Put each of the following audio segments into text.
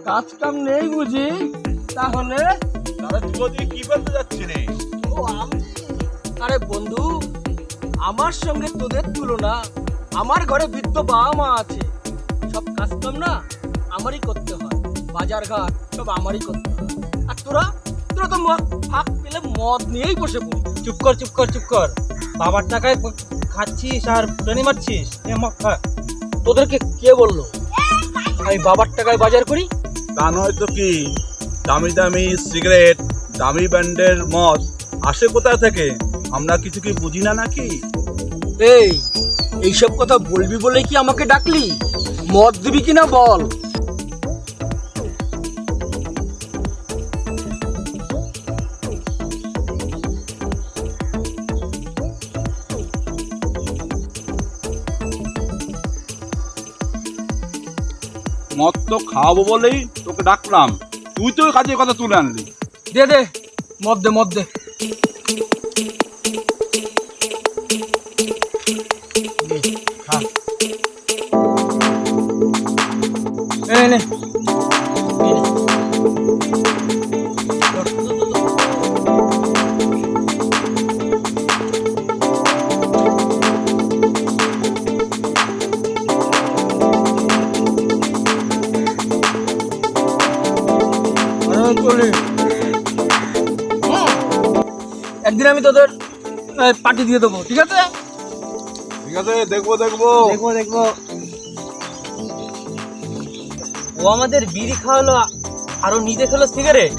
কাজ কাম নেই বুঝি? তাহলে কি বলতে যাচ্ছি রে? আরে বন্ধু, আমার সঙ্গে তোদের তুলনা। আমার ঘরে বৃদ্ধ বাবা মা আছে, সব কাজ কাম না আমারই করতে হয়, বাজার ঘাট সব আমারই করতে হয়। আর তোরা তোরা তো ফাঁক পেলে মদ নিয়েই বসে পড়ি। চুপ কর চুপ কর চুপ কর। বাবার টাকায় খাচ্ছিস আর ট্রেনে মারছিস। তোদেরকে কে বললো আমি বাবার টাকায় বাজার করি? তা নয় তো কি, দামি দামি সিগারেট, দামি ব্র্যান্ডের মদ আসে কোথা থেকে? আমরা কিছু কি বুঝি না নাকি? এইসব কথা বলবি বলে কি আমাকে ডাকলি? মদ দিবি কিনা বল। মদ তো খাওয়াবো বলেই তোকে ডাকলাম, তুই তো কাজের কথা তুলে আনলি। দে দে মদ দে, মদ দে। একদিন আমি তোদের পার্টি দিয়ে দেবো, ঠিক আছে? ঠিক আছে, দেখবো দেখবো দেখবো দেখবো। ও আমাদের বিড়ি খাওয়ালো, আরো নিজে খেলো সিগারেট,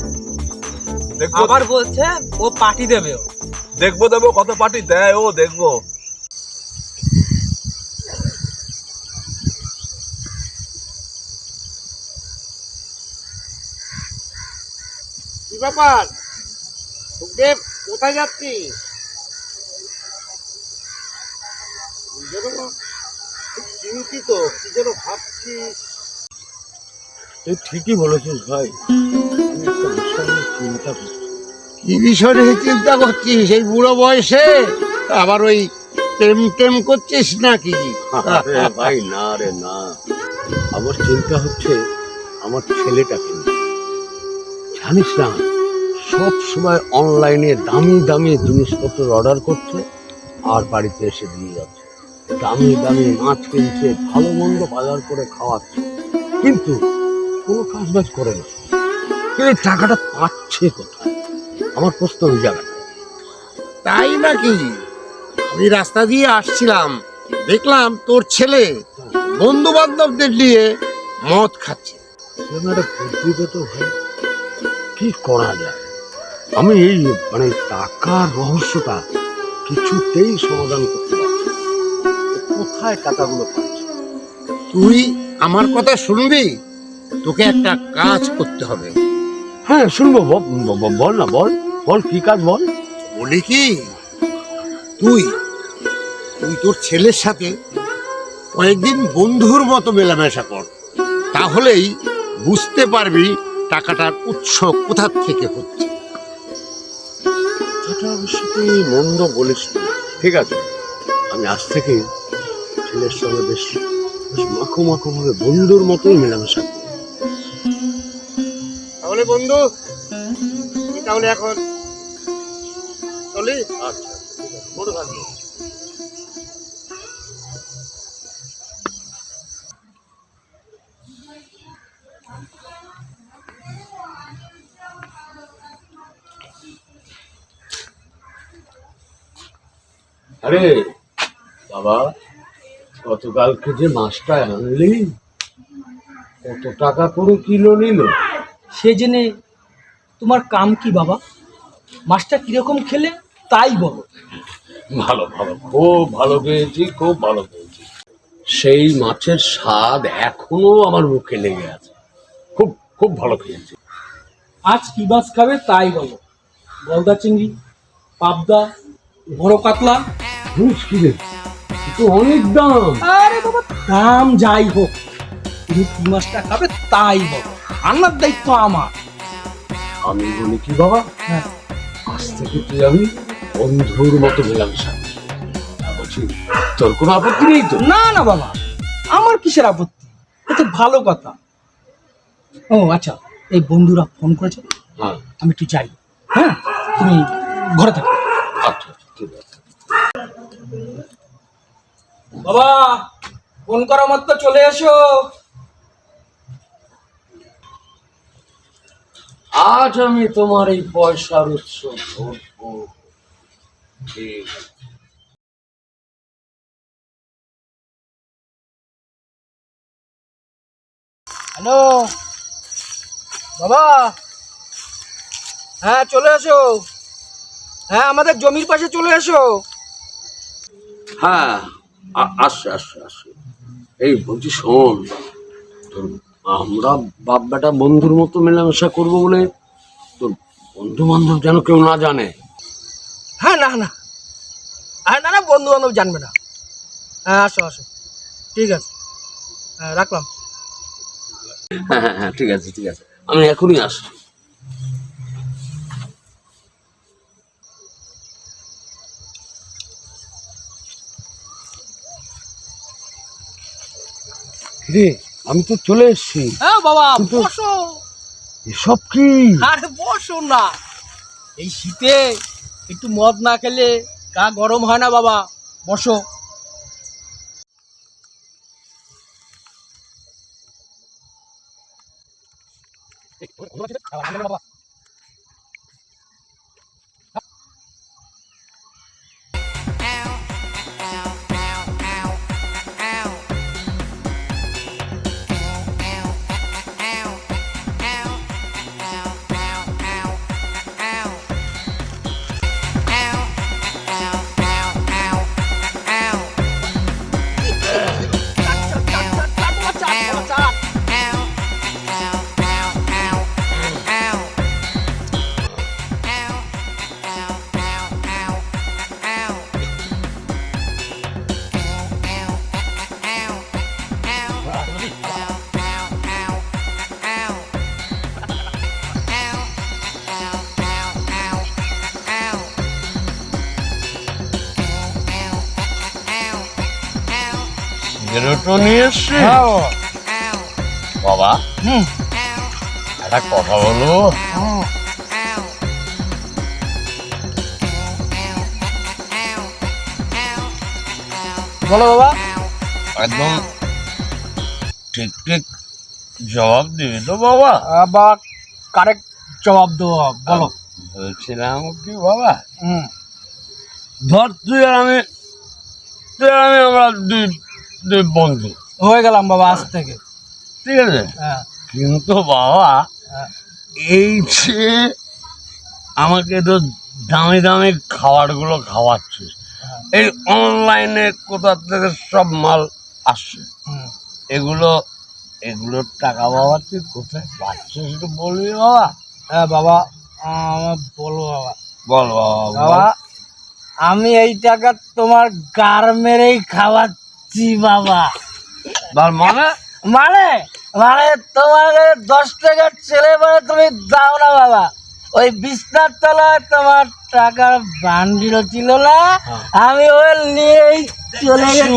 দেখবো আবার বলছে ও পার্টি দেবে। দেখবো দেখবো কত পার্টি দেয় ও, দেখবো। কি ব্যাপার সুখদেব, কোথায় যাচ্ছিস? চিন্তিত, কি যেন ভাবছিস। তুই ঠিকই বলেছিস ভাই, চিন্তা করছি। কি বিষয় নিয়ে চিন্তা করছিস এই বুড়ো বয়সে? আবার ওই প্রেম টেম করছিস নাকি? আরে ভাই না রে না, আমার চিন্তা হচ্ছে আমার ছেলেটাকে নিয়ে। জানিস না, সব সময় অনলাইনে দামি দামি জিনিসপত্র অর্ডার করছে আর বাড়িতে এসে দিয়ে যাচ্ছে। দামি দামি মাছ কিনছে, ভালো মন্দ বাজার করে খাওয়াচ্ছে, কিন্তু কোনো কাজ বাজ করে না। কিন্তু টাকাটা পাচ্ছে কোথায়? আমার প্রশ্ন ওই জায়গাটা। তাই নাকি? আমি রাস্তা দিয়ে আসছিলাম, দেখলাম তোর ছেলে বন্ধু বান্ধবদের নিয়ে মদ খাচ্ছে। একটা বুদ্ধি তো ভাই, কি করা যায়? আমি এই টাকার রহস্যটা কিছুতেই সমাধান করতে পারছি না। কোথায় টাকাগুলো পাচ্ছে? তুই আমার কথা শুনবি? তোকে একটা কাজ করতে হবে। হ্যাঁ শুনবো, বল না, বল বল কি কাজ বল। বলি কি, তুই তুই তোর ছেলের সাথে কয়েকদিন বন্ধুর মতো মেলামেশা কর, তাহলেই বুঝতে পারবি টাকাটার উৎস কোথা থেকে হচ্ছে। সেটা অবশ্য তুই মন্দ বলিস না। ঠিক আছে, আমি আজ থেকে ছেলের সঙ্গে বেশ মাখো মাখো ভাবে বন্ধুর মতোই মেলামেশা করি। তাহলে বন্ধু, তুই তাহলে এখন চলি। আচ্ছা মনে থাকবে। আরে বাবা, গতকালকে যে মাছটা আনলি, কত টাকা করে কিলো নিল? সে জেনে তোমার কাম কি বাবা? মাছটা কিরকম খেলে তাই বলো। ভালো ভালো, খুব ভালো পেয়েছি, খুব ভালো পেয়েছি। সেই মাছের স্বাদ এখনো আমার মুখে লেগে আছে। খুব খুব ভালো খেয়েছি। আজ কি মাছ খাবে তাই বলো। গলদা চিংড়ি, পাবদা, বড় কাতলা। কিরে, তো অনেক দাম। আরে বাবা, দাম যাই হোক, তুমি কি মাছটা খাবে তাই বলো, রান্নার দায়িত্ব আমার। আমি বলি কি বাবা, হ্যাঁ, আজ থেকে তুই আমি বন্ধুর মতো মেলামেশা করবো। বলছি, তোর কোনো আপত্তি নেই তো? না না বাবা, আমার কিসের আপত্তি, এ তো ভালো কথা। ও আচ্ছা, এই বন্ধুরা ফোন করেছে, হ্যাঁ, আমি একটু যাই। হ্যাঁ, তুমি ঘরে থাকো। আচ্ছা ঠিক আছে। বাবা, ফোন করা মাত্র চলে এসো। আজ আমি তোমার এই পয়সার উৎস ধরবো। ঠিক আছে। হ্যালো বাবা, হ্যাঁ চলে এসো। হ্যাঁ, আমাদের জমির পাশে চলে এসো। হ্যাঁ, আসছে আসছে আসছে। এই বলছি, শোন, তোর আমরা বাপ বেটা বন্ধুর মতো মেলামেশা করবো বলে তোর বন্ধু বান্ধব যেন কেউ না জানে। হ্যাঁ না না, হ্যাঁ না না, বন্ধু বান্ধব জানবে না। হ্যাঁ আসো আসো, ঠিক আছে, হ্যাঁ রাখলাম। হ্যাঁ হ্যাঁ হ্যাঁ, ঠিক আছে ঠিক আছে, আমি এখনই আসছি। রে, আমি তো চলে এসেছি। হ্যাঁ বাবা, কিন্তু- বসো। এসব কি? আরে বসো না, এই শীতে একটু মদ না খেলে গা গরম হয় না বাবা, বসো। সিগারেটও নিয়ে এসছি বাবা। একটা কথা বলো। বলো বাবা। একদম ঠিক ঠিক জবাব দিবি তো বাবা? বাবা কারেক্ট জবাব দেবো, বলো। বলছিলাম কি বাবা, হুম, ধর তুই আর আমি আমরা দুই দুই বন্ধু, হয়ে গেলাম বাবা আজ থেকে। ঠিক আছে? হ্যাঁ কিন্তু বাবা, হ্যাঁ। এই যে আমাকে তো দামি দামি খাবারগুলো খাওয়াচ্ছিস, এই অনলাইনে কোথা থেকে সব মাল আসছে, হুম। এগুলোর টাকা বাবা তুই কোথায় পাচ্ছিস একটু বলবি বাবা? হ্যাঁ বাবা, আমার বলবো বাবা। বল বাবা, বাবা, আমি এই টাকা তোমার গার মেরেই খাওয়াচ্ছি বাবা। বল মানে মানে মানে তোমাকে 10 টাকার ছেলে মানে তুমি দাও না বাবা, ওই বিছনার তলায় তোমার টাকার বান্ডিল ছিল না, আমি ওই নিয়েই চলে গেছি।